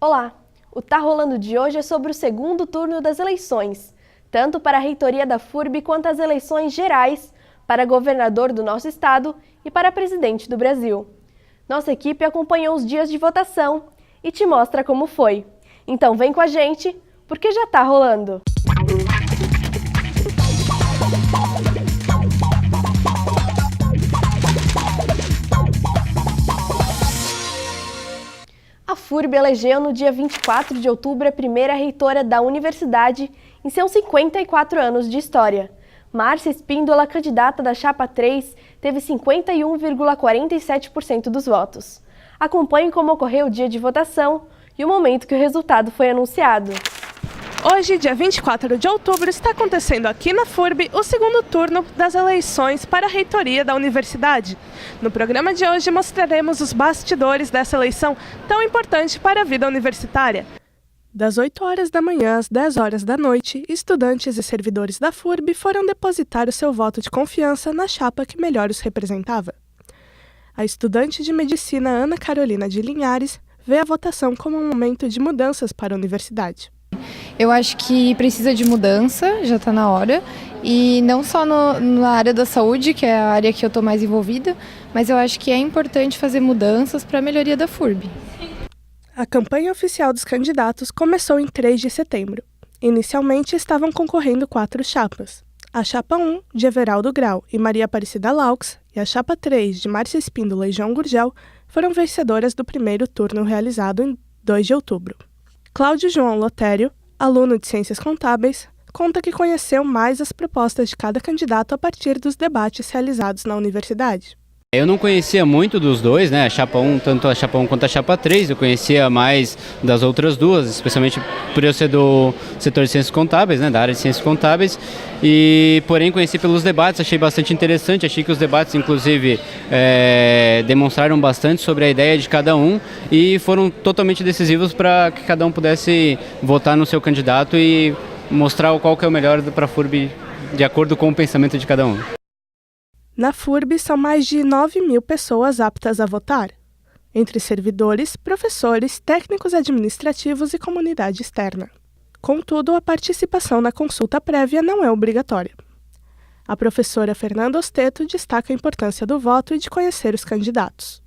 Olá! O Tá Rolando de hoje é sobre o segundo turno das eleições, tanto para a reitoria da FURB quanto as eleições gerais para governador do nosso estado e para presidente do Brasil. Nossa equipe acompanhou os dias de votação e te mostra como foi. Então vem com a gente, porque já tá rolando! A FURB elegeu no dia 24 de outubro a primeira reitora da universidade em seus 54 anos de história. Márcia Espíndola, candidata da Chapa 3, teve 51,47% dos votos. Acompanhe como ocorreu o dia de votação e o momento que o resultado foi anunciado. Hoje, dia 24 de outubro, está acontecendo aqui na FURB o segundo turno das eleições para a reitoria da universidade. No programa de hoje mostraremos os bastidores dessa eleição tão importante para a vida universitária. Das 8 horas da manhã às 10 horas da noite, estudantes e servidores da FURB foram depositar o seu voto de confiança na chapa que melhor os representava. A estudante de medicina Ana Carolina de Linhares vê a votação como um momento de mudanças para a universidade. Eu acho que precisa de mudança, já está na hora, e não só na área da saúde, que é a área que eu estou mais envolvida, mas eu acho que é importante fazer mudanças para a melhoria da FURB. A campanha oficial dos candidatos começou em 3 de setembro. Inicialmente estavam concorrendo 4 chapas. A Chapa 1, de Everaldo Grau e Maria Aparecida Laux, e a Chapa 3, de Márcia Espíndola e João Gurgel, foram vencedoras do primeiro turno realizado em 2 de outubro. Cláudio João Lotério, aluno de Ciências Contábeis, conta que conheceu mais as propostas de cada candidato a partir dos debates realizados na universidade. Eu não conhecia muito dos dois, né? A Chapa 1, tanto a Chapa 1 quanto a Chapa 3, eu conhecia mais das outras duas, especialmente por eu ser do setor de Ciências Contábeis, né? Da área de Ciências Contábeis, e porém conheci pelos debates, achei bastante interessante, achei que os debates inclusive demonstraram bastante sobre a ideia de cada um e foram totalmente decisivos para que cada um pudesse votar no seu candidato e mostrar qual que é o melhor para a FURB de acordo com o pensamento de cada um. Na FURB são mais de 9.000 pessoas aptas a votar, entre servidores, professores, técnicos administrativos e comunidade externa. Contudo, a participação na consulta prévia não é obrigatória. A professora Fernanda Osteto destaca a importância do voto e de conhecer os candidatos.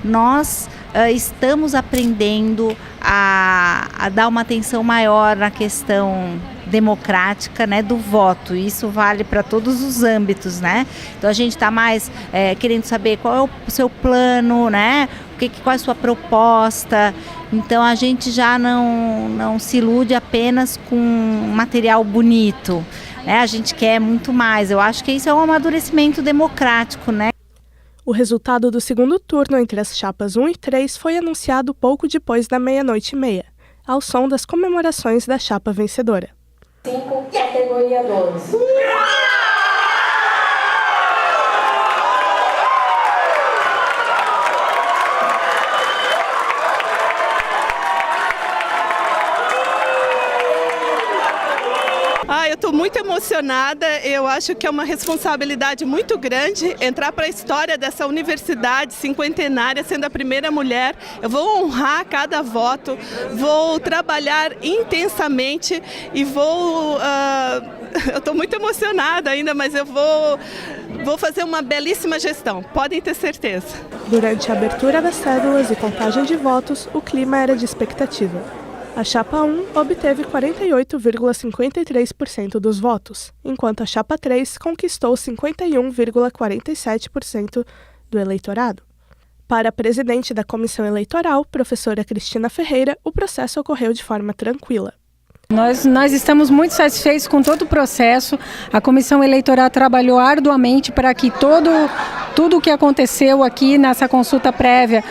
Nós estamos aprendendo a dar uma atenção maior na questão democrática, né, do voto. Isso vale para todos os âmbitos, né? Então a gente está mais querendo saber qual é o seu plano, né? Qual é a sua proposta. Então a gente já não se ilude apenas com material bonito, né? A gente quer muito mais. Eu acho que isso é um amadurecimento democrático, né? O resultado do segundo turno entre as chapas 1 e 3 foi anunciado pouco depois da 00:30, ao som das comemorações da chapa vencedora. 5, categoria 12. Eu estou muito emocionada, eu acho que é uma responsabilidade muito grande entrar para a história dessa universidade cinquentenária, sendo a primeira mulher. Eu vou honrar cada voto, vou trabalhar intensamente e eu estou muito emocionada ainda, mas eu vou fazer uma belíssima gestão, podem ter certeza. Durante a abertura das cédulas e contagem de votos, o clima era de expectativa. A Chapa 1 obteve 48,53% dos votos, enquanto a Chapa 3 conquistou 51,47% do eleitorado. Para a presidente da Comissão Eleitoral, professora Cristina Ferreira, o processo ocorreu de forma tranquila. Nós estamos muito satisfeitos com todo o processo. A Comissão Eleitoral trabalhou arduamente para que tudo o que aconteceu aqui nessa consulta prévia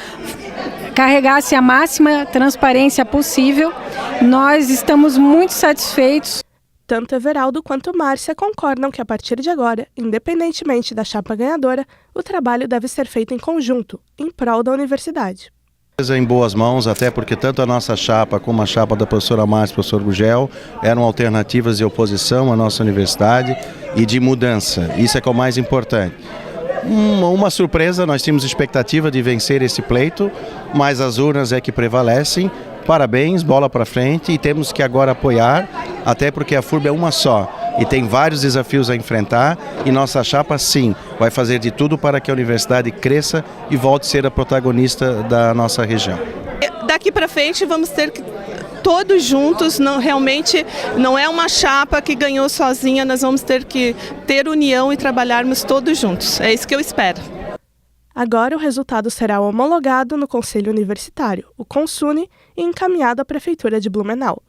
carregasse a máxima transparência possível. Nós estamos muito satisfeitos. Tanto Everaldo quanto Márcia concordam que a partir de agora, independentemente da chapa ganhadora, o trabalho deve ser feito em conjunto, em prol da universidade. Em boas mãos, até porque tanto a nossa chapa como a chapa da professora Márcia e do professor Gurgel eram alternativas de oposição à nossa universidade e de mudança. Isso é que é o mais importante. Uma surpresa, nós tínhamos expectativa de vencer esse pleito, mas as urnas é que prevalecem parabéns, bola para frente, e temos que agora apoiar, até porque a FURB é uma só e tem vários desafios a enfrentar, e nossa chapa sim vai fazer de tudo para que a universidade cresça e volte a ser a protagonista da nossa região. Daqui para frente vamos ter que todos juntos, realmente não é uma chapa que ganhou sozinha, nós vamos ter que ter união e trabalharmos todos juntos. É isso que eu espero. Agora o resultado será homologado no Conselho Universitário, o CONSUNE, e encaminhado à Prefeitura de Blumenau.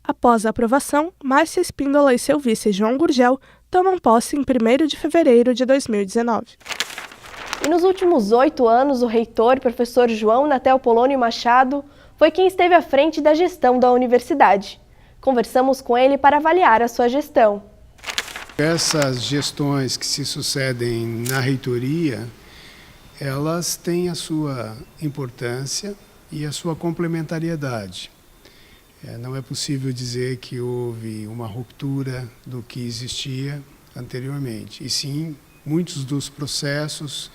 Após a aprovação, Márcia Espíndola e seu vice João Gurgel tomam posse em 1º de fevereiro de 2019. E nos últimos 8 anos, o reitor, professor João Natel Polônio Machado, foi quem esteve à frente da gestão da universidade. Conversamos com ele para avaliar a sua gestão. Essas gestões que se sucedem na reitoria, elas têm a sua importância e a sua complementariedade. Não é possível dizer que houve uma ruptura do que existia anteriormente. E sim, muitos dos processos,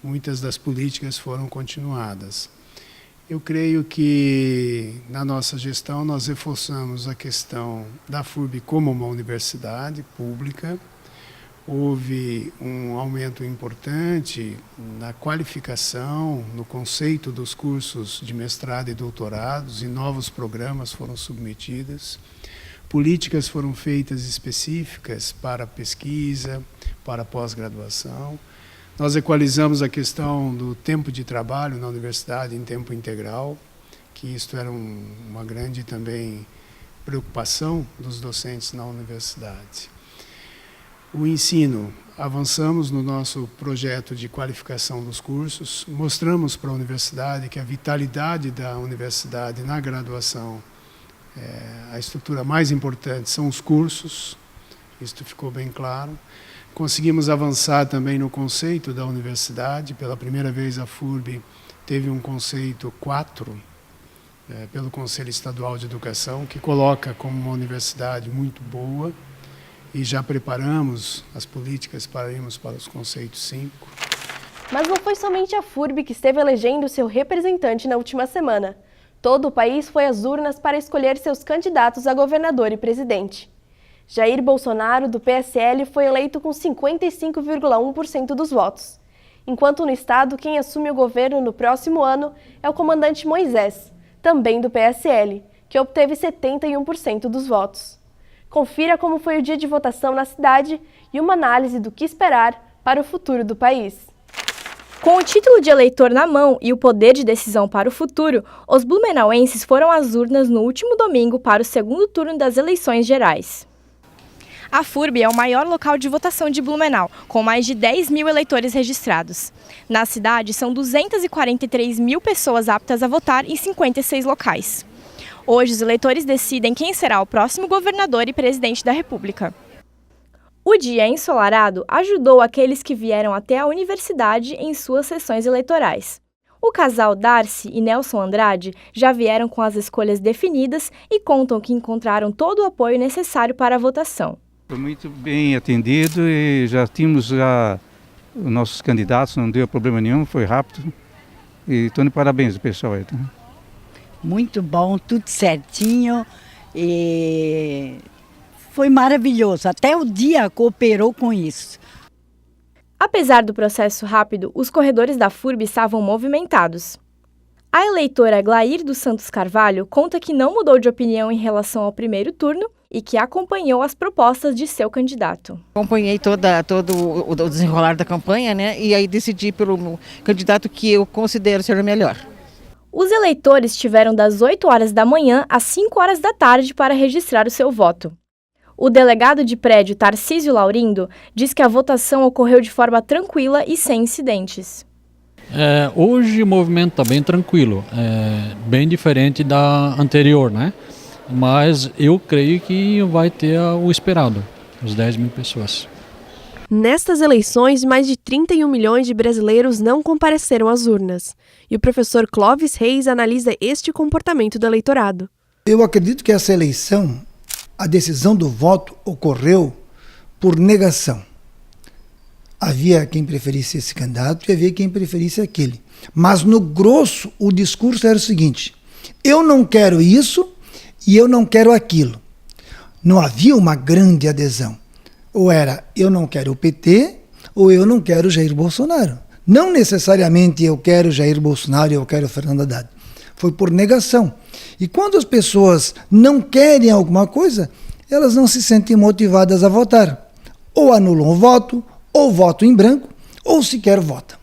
muitas das políticas foram continuadas. Eu creio que na nossa gestão nós reforçamos a questão da FURB como uma universidade pública. Houve um aumento importante na qualificação, no conceito dos cursos de mestrado e doutorados, e novos programas foram submetidos. Políticas foram feitas específicas para uma para pós-graduação. Nós equalizamos a questão do tempo de trabalho na universidade em tempo integral, que isto era uma grande também preocupação dos docentes na universidade. O ensino, avançamos no nosso projeto de qualificação dos cursos, mostramos para a universidade que a vitalidade da universidade na graduação, a estrutura mais importante são os cursos, isto ficou bem claro. Conseguimos avançar também no conceito da universidade. Pela primeira vez a FURB teve um conceito 4 pelo Conselho Estadual de Educação, que coloca como uma universidade muito boa, e já preparamos as políticas para irmos para os conceitos 5. Mas não foi somente a FURB que esteve elegendo seu representante na última semana. Todo o país foi às urnas para escolher seus candidatos a governador e presidente. Jair Bolsonaro, do PSL, foi eleito com 55,1% dos votos. Enquanto no estado, quem assume o governo no próximo ano é o comandante Moisés, também do PSL, que obteve 71% dos votos. Confira como foi o dia de votação na cidade e uma análise do que esperar para o futuro do país. Com o título de eleitor na mão e o poder de decisão para o futuro, os blumenauenses foram às urnas no último domingo para o segundo turno das eleições gerais. A FURB é o maior local de votação de Blumenau, com mais de 10 mil eleitores registrados. Na cidade, são 243 mil pessoas aptas a votar em 56 locais. Hoje, os eleitores decidem quem será o próximo governador e presidente da República. O dia ensolarado ajudou aqueles que vieram até a universidade em suas sessões eleitorais. O casal Darcy e Nelson Andrade já vieram com as escolhas definidas e contam que encontraram todo o apoio necessário para a votação. Foi muito bem atendido e já tínhamos os nossos candidatos, não deu problema nenhum, foi rápido. E estou de parabéns ao pessoal aí. Tá? Muito bom, tudo certinho e foi maravilhoso. Até o dia cooperou com isso. Apesar do processo rápido, os corredores da FURB estavam movimentados. A eleitora Glair dos Santos Carvalho conta que não mudou de opinião em relação ao primeiro turno e que acompanhou as propostas de seu candidato. Acompanhei todo o desenrolar da campanha, né? E aí decidi pelo candidato que eu considero ser o melhor. Os eleitores tiveram das 8 horas da manhã às 5 horas da tarde para registrar o seu voto. O delegado de prédio Tarcísio Laurindo diz que a votação ocorreu de forma tranquila e sem incidentes. Hoje o movimento está bem tranquilo, bem diferente da anterior, né? Mas eu creio que vai ter o esperado, os 10 mil pessoas. Nestas eleições, mais de 31 milhões de brasileiros não compareceram às urnas. E o professor Clóvis Reis analisa este comportamento do eleitorado. Eu acredito que essa eleição, a decisão do voto ocorreu por negação. Havia quem preferisse esse candidato e havia quem preferisse aquele. Mas no grosso, o discurso era o seguinte: Eu não quero isso e eu não quero aquilo. Não havia uma grande adesão. Ou era eu não quero o PT ou eu não quero Jair Bolsonaro. Não necessariamente eu quero Jair Bolsonaro e eu quero Fernando Haddad. Foi por negação. E quando as pessoas não querem alguma coisa, elas não se sentem motivadas a votar. Ou anulam o voto, ou votam em branco, ou sequer votam.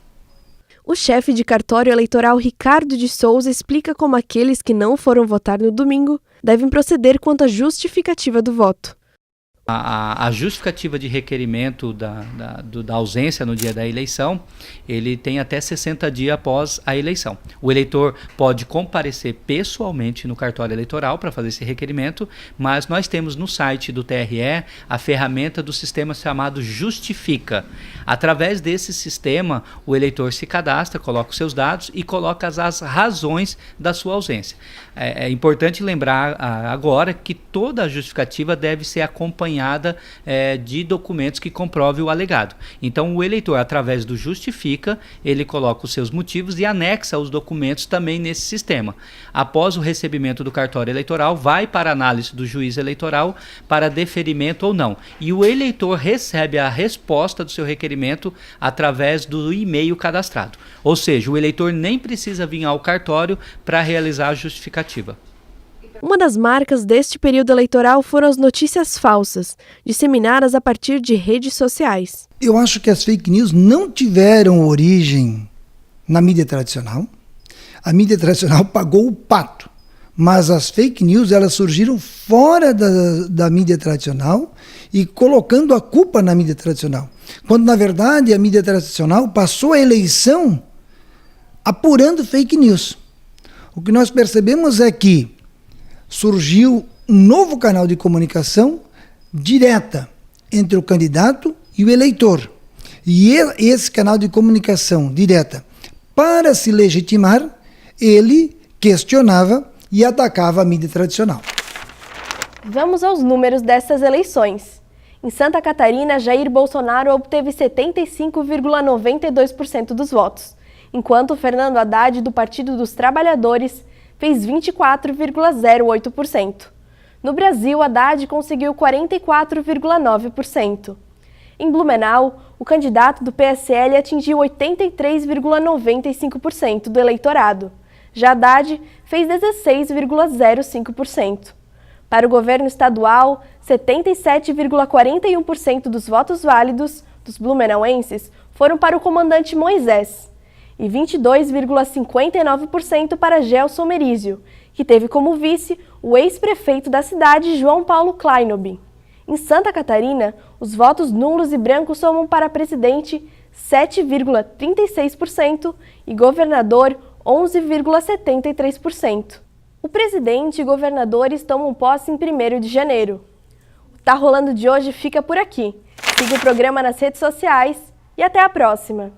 O chefe de cartório eleitoral Ricardo de Souza explica como aqueles que não foram votar no domingo devem proceder quanto à justificativa do voto. A justificativa de requerimento da ausência no dia da eleição, ele tem até 60 dias após a eleição. O eleitor pode comparecer pessoalmente no cartório eleitoral para fazer esse requerimento, mas nós temos no site do TRE a ferramenta do sistema chamado Justifica. Através desse sistema, o eleitor se cadastra, coloca os seus dados e coloca as razões da sua ausência. É importante lembrar agora que toda a justificativa deve ser acompanhada de documentos que comprovem o alegado. Então, o eleitor, através do Justifica, ele coloca os seus motivos e anexa os documentos também nesse sistema. Após o recebimento do cartório eleitoral, vai para a análise do juiz eleitoral para deferimento ou não. E o eleitor recebe a resposta do seu requerimento através do e-mail cadastrado. Ou seja, o eleitor nem precisa vir ao cartório para realizar a justificativa. Uma das marcas deste período eleitoral foram as notícias falsas, disseminadas a partir de redes sociais. Eu acho que as fake news não tiveram origem na mídia tradicional. A mídia tradicional pagou o pato, mas as fake news elas surgiram fora da mídia tradicional e colocando a culpa na mídia tradicional. Quando, na verdade, a mídia tradicional passou a eleição apurando fake news. O que nós percebemos é que surgiu um novo canal de comunicação direta entre o candidato e o eleitor. E esse canal de comunicação direta, para se legitimar, ele questionava e atacava a mídia tradicional. Vamos aos números dessas eleições. Em Santa Catarina, Jair Bolsonaro obteve 75,92% dos votos, enquanto Fernando Haddad, do Partido dos Trabalhadores, fez 24,08%. No Brasil, Haddad conseguiu 44,9%. Em Blumenau, o candidato do PSL atingiu 83,95% do eleitorado. Já Haddad fez 16,05%. Para o governo estadual, 77,41% dos votos válidos dos blumenauenses foram para o comandante Moisés e 22,59% para Gelson Merizio, que teve como vice o ex-prefeito da cidade, João Paulo Kleinobi. Em Santa Catarina, os votos nulos e brancos somam para presidente 7,36% e governador 11,73%. O presidente e governadores tomam posse em 1º de janeiro. O Tá Rolando de hoje fica por aqui. Siga o programa nas redes sociais e até a próxima!